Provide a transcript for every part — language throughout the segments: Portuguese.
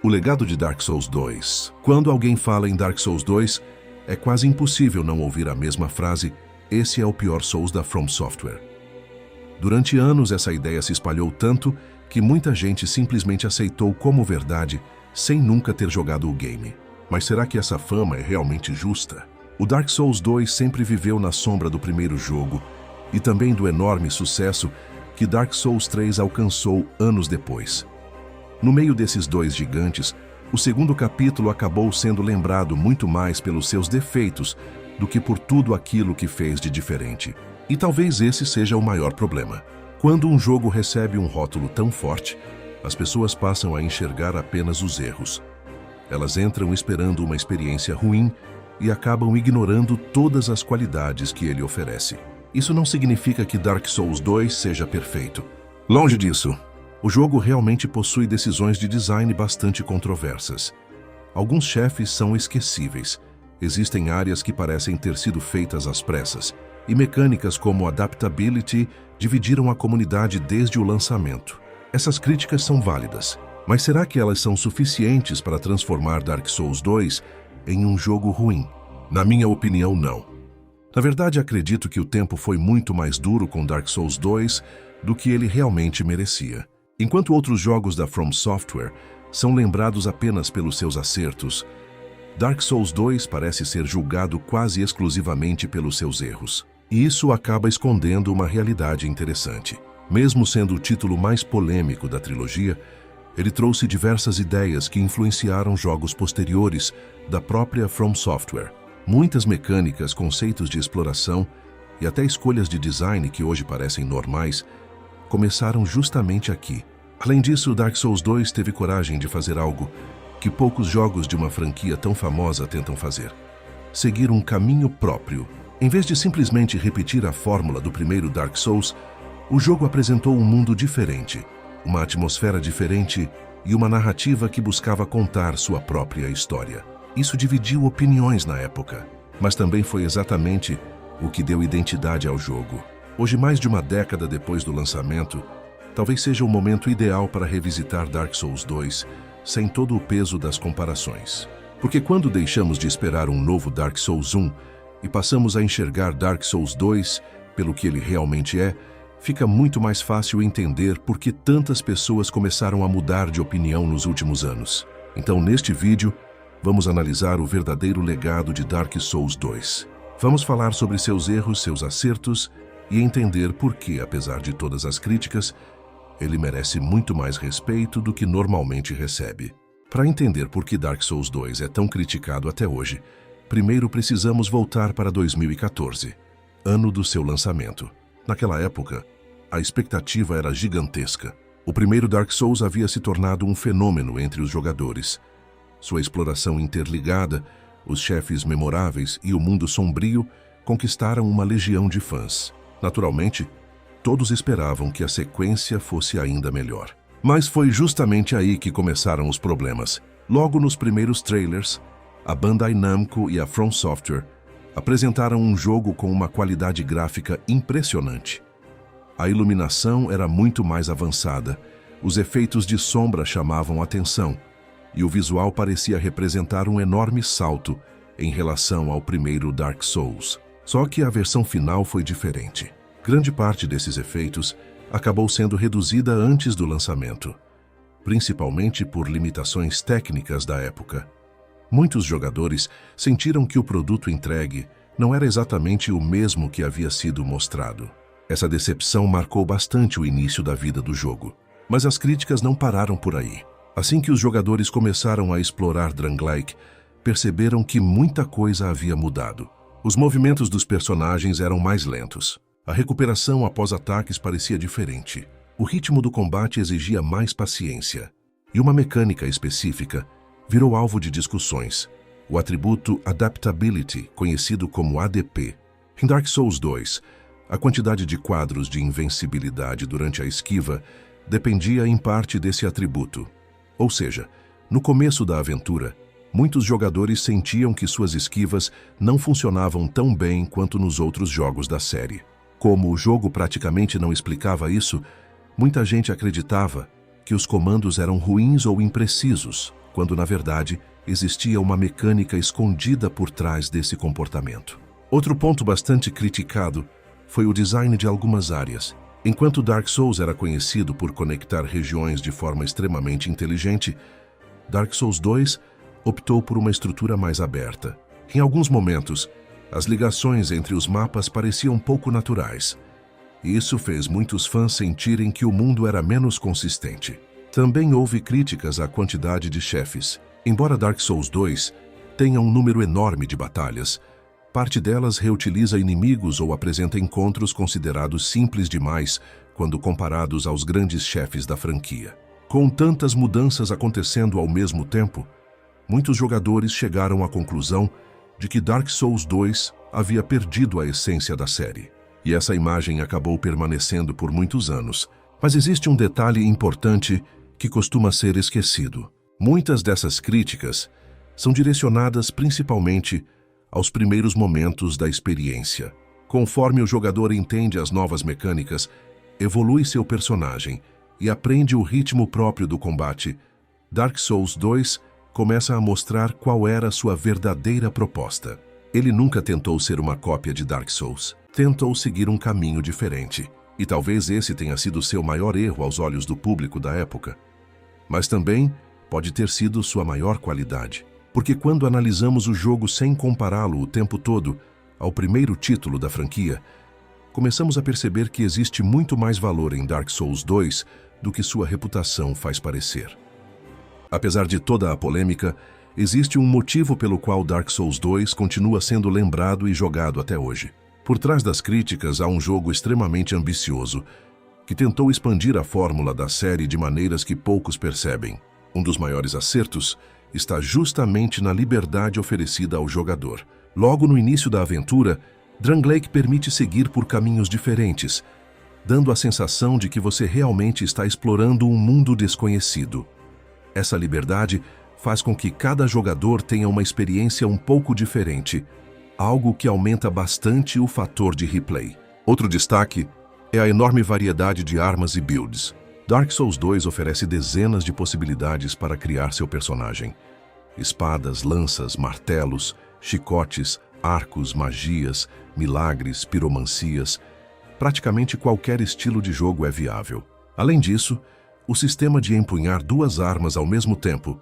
O legado de Dark Souls 2. Quando alguém fala em Dark Souls 2, é quase impossível não ouvir a mesma frase: esse é o pior Souls da From Software. Durante anos, essa ideia se espalhou tanto que muita gente simplesmente aceitou como verdade, sem nunca ter jogado o game. Mas será que essa fama é realmente justa? O Dark Souls 2 sempre viveu na sombra do primeiro jogo e também do enorme sucesso que Dark Souls 3 alcançou anos depois. No meio desses dois gigantes, o segundo capítulo acabou sendo lembrado muito mais pelos seus defeitos do que por tudo aquilo que fez de diferente. E talvez esse seja o maior problema. Quando um jogo recebe um rótulo tão forte, as pessoas passam a enxergar apenas os erros. Elas entram esperando uma experiência ruim e acabam ignorando todas as qualidades que ele oferece. Isso não significa que Dark Souls 2 seja perfeito. Longe disso. O jogo realmente possui decisões de design bastante controversas. Alguns chefes são esquecíveis. Existem áreas que parecem ter sido feitas às pressas, e mecânicas como Adaptability dividiram a comunidade desde o lançamento. Essas críticas são válidas, mas será que elas são suficientes para transformar Dark Souls 2 em um jogo ruim? Na minha opinião, não. Na verdade, acredito que o tempo foi muito mais duro com Dark Souls 2 do que ele realmente merecia. Enquanto outros jogos da From Software são lembrados apenas pelos seus acertos, Dark Souls 2 parece ser julgado quase exclusivamente pelos seus erros. E isso acaba escondendo uma realidade interessante. Mesmo sendo o título mais polêmico da trilogia, ele trouxe diversas ideias que influenciaram jogos posteriores da própria From Software. Muitas mecânicas, conceitos de exploração e até escolhas de design que hoje parecem normais, começaram justamente aqui. Além disso, Dark Souls 2 teve coragem de fazer algo que poucos jogos de uma franquia tão famosa tentam fazer: seguir um caminho próprio. Em vez de simplesmente repetir a fórmula do primeiro Dark Souls, o jogo apresentou um mundo diferente, uma atmosfera diferente e uma narrativa que buscava contar sua própria história. Isso dividiu opiniões na época, mas também foi exatamente o que deu identidade ao jogo. Hoje, mais de uma década depois do lançamento, talvez seja o momento ideal para revisitar Dark Souls 2 sem todo o peso das comparações. Porque quando deixamos de esperar um novo Dark Souls 1 e passamos a enxergar Dark Souls 2 pelo que ele realmente é, fica muito mais fácil entender por que tantas pessoas começaram a mudar de opinião nos últimos anos. Então, neste vídeo, vamos analisar o verdadeiro legado de Dark Souls 2. Vamos falar sobre seus erros, seus acertos e entender por que, apesar de todas as críticas, ele merece muito mais respeito do que normalmente recebe. Para entender por que Dark Souls 2 é tão criticado até hoje, primeiro precisamos voltar para 2014, ano do seu lançamento. Naquela época, a expectativa era gigantesca. O primeiro Dark Souls havia se tornado um fenômeno entre os jogadores. Sua exploração interligada, os chefes memoráveis e o mundo sombrio conquistaram uma legião de fãs. Naturalmente, todos esperavam que a sequência fosse ainda melhor. Mas foi justamente aí que começaram os problemas. Logo nos primeiros trailers, a Bandai Namco e a From Software apresentaram um jogo com uma qualidade gráfica impressionante. A iluminação era muito mais avançada, os efeitos de sombra chamavam atenção, e o visual parecia representar um enorme salto em relação ao primeiro Dark Souls. Só que a versão final foi diferente. Grande parte desses efeitos acabou sendo reduzida antes do lançamento, principalmente por limitações técnicas da época. Muitos jogadores sentiram que o produto entregue não era exatamente o mesmo que havia sido mostrado. Essa decepção marcou bastante o início da vida do jogo. Mas as críticas não pararam por aí. Assim que os jogadores começaram a explorar Drangleic, perceberam que muita coisa havia mudado. Os movimentos dos personagens eram mais lentos. A recuperação após ataques parecia diferente. O ritmo do combate exigia mais paciência. E uma mecânica específica virou alvo de discussões: o atributo Adaptability, conhecido como ADP. Em Dark Souls 2, a quantidade de quadros de invencibilidade durante a esquiva dependia em parte desse atributo. Ou seja, no começo da aventura, muitos jogadores sentiam que suas esquivas não funcionavam tão bem quanto nos outros jogos da série. Como o jogo praticamente não explicava isso, muita gente acreditava que os comandos eram ruins ou imprecisos, quando na verdade existia uma mecânica escondida por trás desse comportamento. Outro ponto bastante criticado foi o design de algumas áreas. Enquanto Dark Souls era conhecido por conectar regiões de forma extremamente inteligente, Dark Souls 2 optou por uma estrutura mais aberta. Em alguns momentos, as ligações entre os mapas pareciam pouco naturais. Isso fez muitos fãs sentirem que o mundo era menos consistente. Também houve críticas à quantidade de chefes. Embora Dark Souls 2 tenha um número enorme de batalhas, parte delas reutiliza inimigos ou apresenta encontros considerados simples demais quando comparados aos grandes chefes da franquia. Com tantas mudanças acontecendo ao mesmo tempo, muitos jogadores chegaram à conclusão de que Dark Souls 2 havia perdido a essência da série. E essa imagem acabou permanecendo por muitos anos. Mas existe um detalhe importante que costuma ser esquecido. Muitas dessas críticas são direcionadas principalmente aos primeiros momentos da experiência. Conforme o jogador entende as novas mecânicas, evolui seu personagem e aprende o ritmo próprio do combate, Dark Souls 2 começa a mostrar qual era sua verdadeira proposta. Ele nunca tentou ser uma cópia de Dark Souls. Tentou seguir um caminho diferente. E talvez esse tenha sido seu maior erro aos olhos do público da época. Mas também pode ter sido sua maior qualidade. Porque quando analisamos o jogo sem compará-lo o tempo todo ao primeiro título da franquia, começamos a perceber que existe muito mais valor em Dark Souls 2 do que sua reputação faz parecer. Apesar de toda a polêmica, existe um motivo pelo qual Dark Souls 2 continua sendo lembrado e jogado até hoje. Por trás das críticas há um jogo extremamente ambicioso, que tentou expandir a fórmula da série de maneiras que poucos percebem. Um dos maiores acertos está justamente na liberdade oferecida ao jogador. Logo no início da aventura, Drangleic permite seguir por caminhos diferentes, dando a sensação de que você realmente está explorando um mundo desconhecido. Essa liberdade faz com que cada jogador tenha uma experiência um pouco diferente, algo que aumenta bastante o fator de replay. Outro destaque é a enorme variedade de armas e builds. Dark Souls 2 oferece dezenas de possibilidades para criar seu personagem. Espadas, lanças, martelos, chicotes, arcos, magias, milagres, piromancias. Praticamente qualquer estilo de jogo é viável. Além disso, o sistema de empunhar duas armas ao mesmo tempo,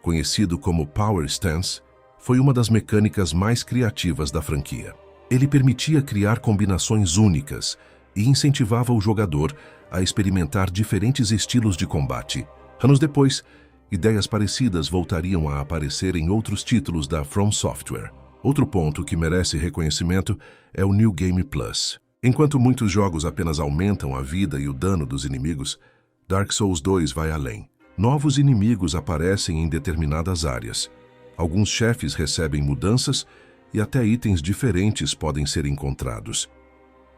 conhecido como Power Stance, foi uma das mecânicas mais criativas da franquia. Ele permitia criar combinações únicas e incentivava o jogador a experimentar diferentes estilos de combate. Anos depois, ideias parecidas voltariam a aparecer em outros títulos da From Software. Outro ponto que merece reconhecimento é o New Game Plus. Enquanto muitos jogos apenas aumentam a vida e o dano dos inimigos, Dark Souls 2 vai além. Novos inimigos aparecem em determinadas áreas. Alguns chefes recebem mudanças e até itens diferentes podem ser encontrados.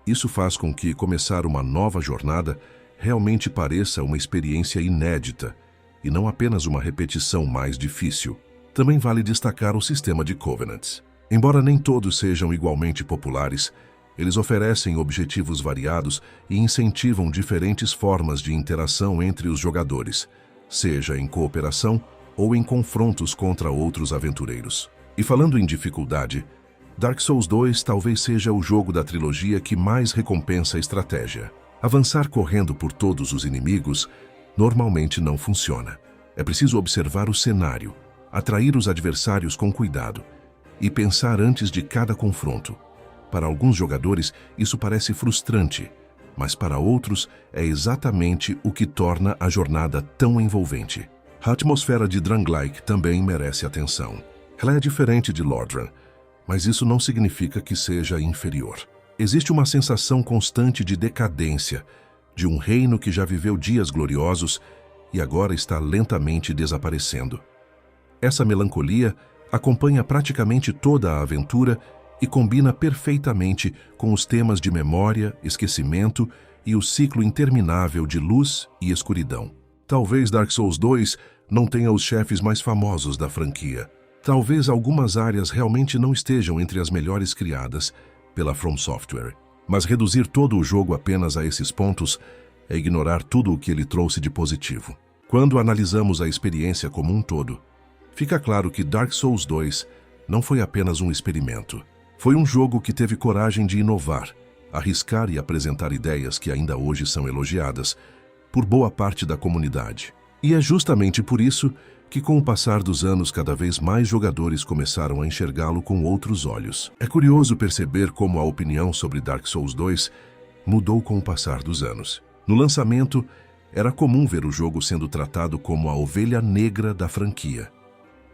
Isso faz com que começar uma nova jornada realmente pareça uma experiência inédita e não apenas uma repetição mais difícil. Também vale destacar o sistema de Covenants. Embora nem todos sejam igualmente populares, eles oferecem objetivos variados e incentivam diferentes formas de interação entre os jogadores, seja em cooperação ou em confrontos contra outros aventureiros. E falando em dificuldade, Dark Souls 2 talvez seja o jogo da trilogia que mais recompensa a estratégia. Avançar correndo por todos os inimigos normalmente não funciona. É preciso observar o cenário, atrair os adversários com cuidado e pensar antes de cada confronto. Para alguns jogadores, isso parece frustrante, mas para outros é exatamente o que torna a jornada tão envolvente. A atmosfera de Drangleic também merece atenção. Ela é diferente de Lordran, mas isso não significa que seja inferior. Existe uma sensação constante de decadência, de um reino que já viveu dias gloriosos e agora está lentamente desaparecendo. Essa melancolia acompanha praticamente toda a aventura e combina perfeitamente com os temas de memória, esquecimento e o ciclo interminável de luz e escuridão. Talvez Dark Souls 2 não tenha os chefes mais famosos da franquia. Talvez algumas áreas realmente não estejam entre as melhores criadas pela From Software. Mas reduzir todo o jogo apenas a esses pontos é ignorar tudo o que ele trouxe de positivo. Quando analisamos a experiência como um todo, Fica claro que Dark Souls 2 não foi apenas um experimento. Foi um jogo que teve coragem de inovar, arriscar e apresentar ideias que ainda hoje são elogiadas por boa parte da comunidade. E é justamente por isso que, com o passar dos anos, cada vez mais jogadores começaram a enxergá-lo com outros olhos. É curioso perceber como a opinião sobre Dark Souls 2 mudou com o passar dos anos. No lançamento, era comum ver o jogo sendo tratado como a ovelha negra da franquia.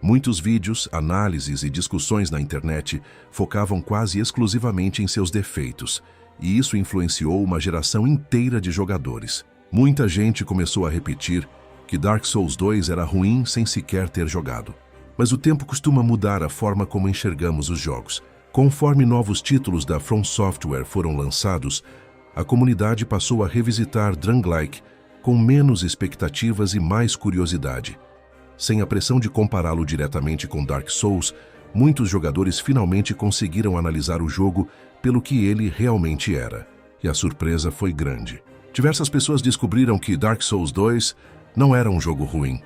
Muitos vídeos, análises e discussões na internet focavam quase exclusivamente em seus defeitos, e isso influenciou uma geração inteira de jogadores. Muita gente começou a repetir que Dark Souls 2 era ruim sem sequer ter jogado. Mas o tempo costuma mudar a forma como enxergamos os jogos. Conforme novos títulos da From Software foram lançados, a comunidade passou a revisitar Drang-like com menos expectativas e mais curiosidade. Sem a pressão de compará-lo diretamente com Dark Souls, muitos jogadores finalmente conseguiram analisar o jogo pelo que ele realmente era. E a surpresa foi grande. Diversas pessoas descobriram que Dark Souls 2 não era um jogo ruim.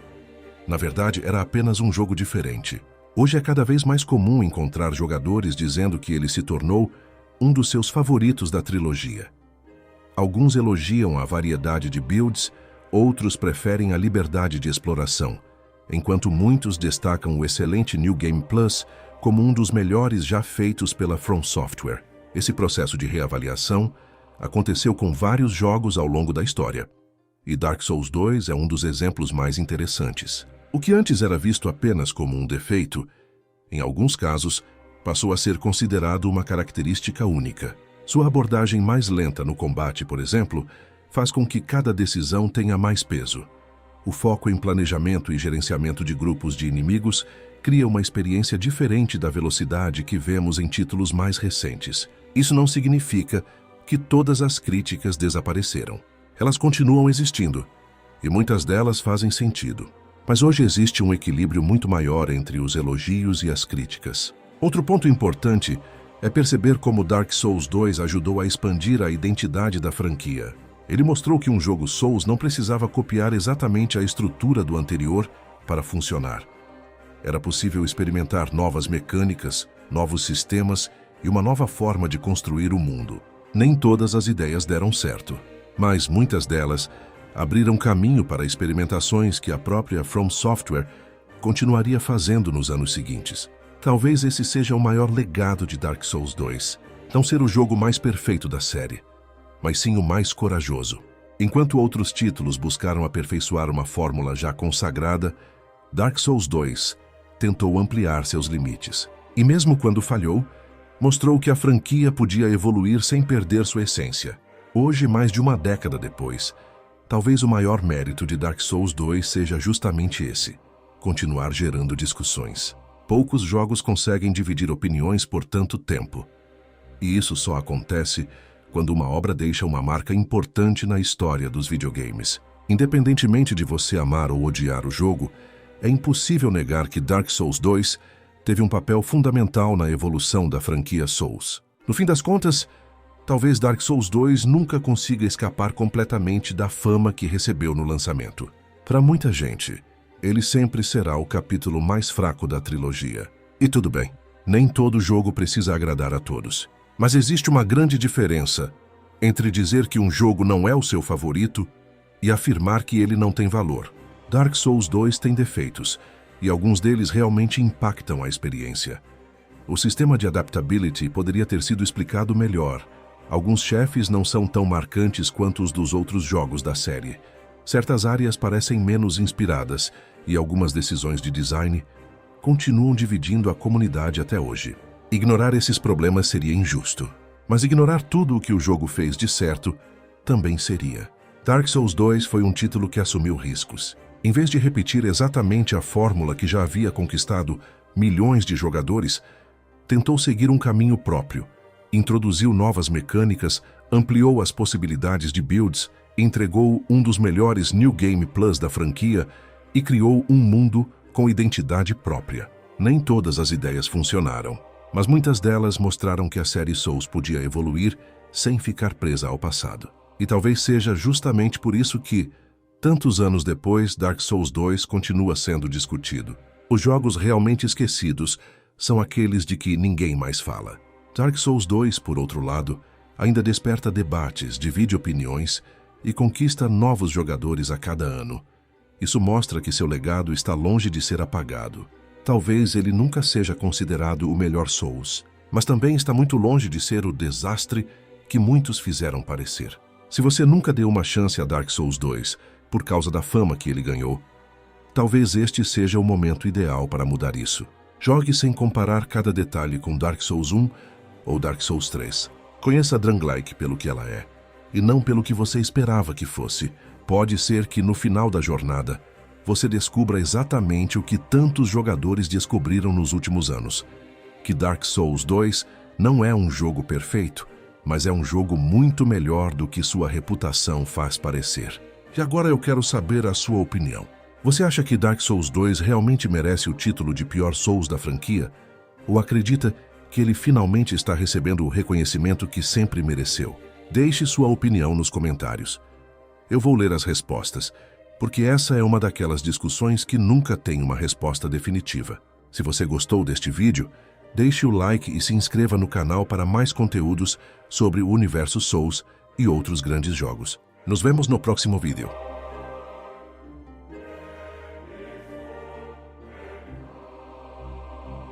Na verdade, era apenas um jogo diferente. Hoje é cada vez mais comum encontrar jogadores dizendo que ele se tornou um dos seus favoritos da trilogia. Alguns elogiam a variedade de builds, outros preferem a liberdade de exploração, enquanto muitos destacam o excelente New Game Plus como um dos melhores já feitos pela From Software. Esse processo de reavaliação aconteceu com vários jogos ao longo da história. E Dark Souls 2 é um dos exemplos mais interessantes. O que antes era visto apenas como um defeito, em alguns casos, passou a ser considerado uma característica única. Sua abordagem mais lenta no combate, por exemplo, faz com que cada decisão tenha mais peso. O foco em planejamento e gerenciamento de grupos de inimigos cria uma experiência diferente da velocidade que vemos em títulos mais recentes. Isso não significa que todas as críticas desapareceram. Elas continuam existindo, e muitas delas fazem sentido. Mas hoje existe um equilíbrio muito maior entre os elogios e as críticas. Outro ponto importante é perceber como Dark Souls 2 ajudou a expandir a identidade da franquia. Ele mostrou que um jogo Souls não precisava copiar exatamente a estrutura do anterior para funcionar. Era possível experimentar novas mecânicas, novos sistemas e uma nova forma de construir o mundo. Nem todas as ideias deram certo, mas muitas delas abriram caminho para experimentações que a própria From Software continuaria fazendo nos anos seguintes. Talvez esse seja o maior legado de Dark Souls 2. Não ser o jogo mais perfeito da série, mas sim o mais corajoso. Enquanto outros títulos buscaram aperfeiçoar uma fórmula já consagrada, Dark Souls 2 tentou ampliar seus limites. E mesmo quando falhou, mostrou que a franquia podia evoluir sem perder sua essência. Hoje, mais de uma década depois, talvez o maior mérito de Dark Souls 2 seja justamente esse: continuar gerando discussões. Poucos jogos conseguem dividir opiniões por tanto tempo. E isso só acontece quando uma obra deixa uma marca importante na história dos videogames. Independentemente de você amar ou odiar o jogo, é impossível negar que Dark Souls 2 teve um papel fundamental na evolução da franquia Souls. No fim das contas, talvez Dark Souls 2 nunca consiga escapar completamente da fama que recebeu no lançamento. Para muita gente, ele sempre será o capítulo mais fraco da trilogia. E tudo bem, nem todo jogo precisa agradar a todos. Mas existe uma grande diferença entre dizer que um jogo não é o seu favorito e afirmar que ele não tem valor. Dark Souls 2 tem defeitos, e alguns deles realmente impactam a experiência. O sistema de adaptability poderia ter sido explicado melhor. Alguns chefes não são tão marcantes quanto os dos outros jogos da série. Certas áreas parecem menos inspiradas, e algumas decisões de design continuam dividindo a comunidade até hoje. Ignorar esses problemas seria injusto, mas ignorar tudo o que o jogo fez de certo também seria. Dark Souls 2 foi um título que assumiu riscos. Em vez de repetir exatamente a fórmula que já havia conquistado milhões de jogadores, tentou seguir um caminho próprio, introduziu novas mecânicas, ampliou as possibilidades de builds, entregou um dos melhores New Game Plus da franquia e criou um mundo com identidade própria. Nem todas as ideias funcionaram, mas muitas delas mostraram que a série Souls podia evoluir sem ficar presa ao passado. E talvez seja justamente por isso que, tantos anos depois, Dark Souls 2 continua sendo discutido. Os jogos realmente esquecidos são aqueles de que ninguém mais fala. Dark Souls 2, por outro lado, ainda desperta debates, divide opiniões e conquista novos jogadores a cada ano. Isso mostra que seu legado está longe de ser apagado. Talvez ele nunca seja considerado o melhor Souls, mas também está muito longe de ser o desastre que muitos fizeram parecer. Se você nunca deu uma chance a Dark Souls 2 por causa da fama que ele ganhou, talvez este seja o momento ideal para mudar isso. Jogue sem comparar cada detalhe com Dark Souls 1 ou Dark Souls 3. Conheça a Drangleic pelo que ela é, e não pelo que você esperava que fosse. Pode ser que no final da jornada, você descubra exatamente o que tantos jogadores descobriram nos últimos anos. Que Dark Souls 2 não é um jogo perfeito, mas é um jogo muito melhor do que sua reputação faz parecer. E agora eu quero saber a sua opinião. Você acha que Dark Souls 2 realmente merece o título de pior Souls da franquia? Ou acredita que ele finalmente está recebendo o reconhecimento que sempre mereceu? Deixe sua opinião nos comentários. Eu vou ler as respostas, porque essa é uma daquelas discussões que nunca tem uma resposta definitiva. Se você gostou deste vídeo, deixe o like e se inscreva no canal para mais conteúdos sobre o universo Souls e outros grandes jogos. Nos vemos no próximo vídeo.